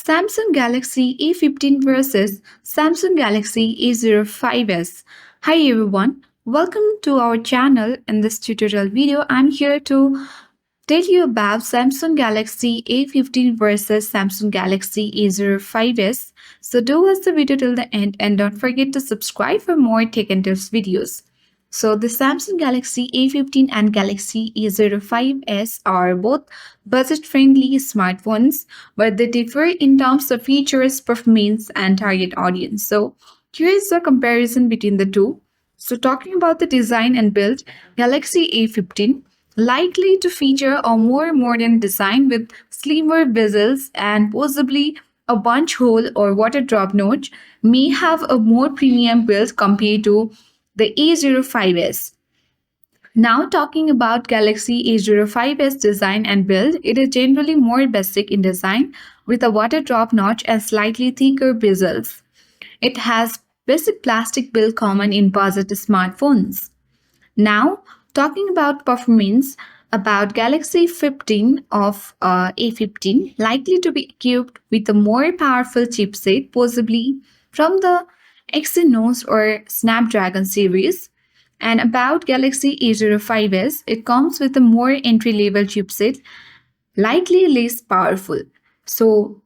Samsung Galaxy A15 versus Samsung Galaxy A05s. Hi everyone, welcome to our channel. In this tutorial video, I'm here to tell you about Samsung Galaxy A15 versus Samsung Galaxy A05s. So do watch the video till the end and don't forget to subscribe for more tech and tips videos. So the Samsung Galaxy A15 and Galaxy A05s are both budget-friendly smartphones, but they differ in terms of features, performance, and target audience. So here is the comparison between the two. So talking about the design and build, Galaxy A15 likely to feature a more modern design with slimmer bezels and possibly a bunch hole or water drop notch, may have a more premium build compared to the A05s. Now talking about Galaxy A05s design and build, it is generally more basic in design with a water drop notch and slightly thicker bezels. It has basic plastic build common in budget smartphones. Now, talking about performance, about Galaxy 15 of A15, likely to be equipped with a more powerful chipset, possibly from the Exynos or Snapdragon series. And about Galaxy A05s, it comes with a more entry-level chipset, likely less powerful. So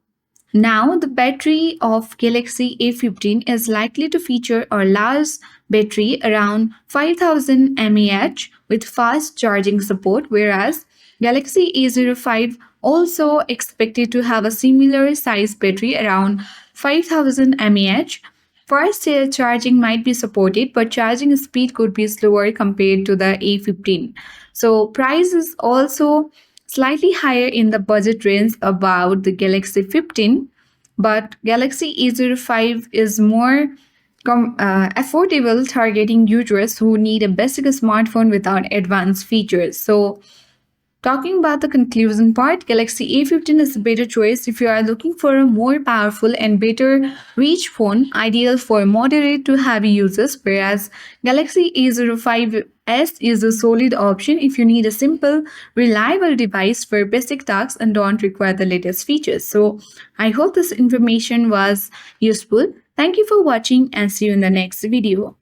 now, the battery of Galaxy A15 is likely to feature a large battery around 5000 mAh with fast charging support, whereas Galaxy A05 also expected to have a similar size battery around 5000 mAh. Fast charging might be supported, but charging speed could be slower compared to the A15. So, price is also slightly higher in the budget range about the Galaxy 15, but Galaxy A05 is more affordable, targeting users who need a basic smartphone without advanced features. So, talking about the conclusion part, Galaxy A15 is a better choice if you are looking for a more powerful and better reach phone, ideal for moderate to heavy users, whereas Galaxy A05s is a solid option if you need a simple, reliable device for basic tasks and don't require the latest features. So, I hope this information was useful. Thank you for watching and see you in the next video.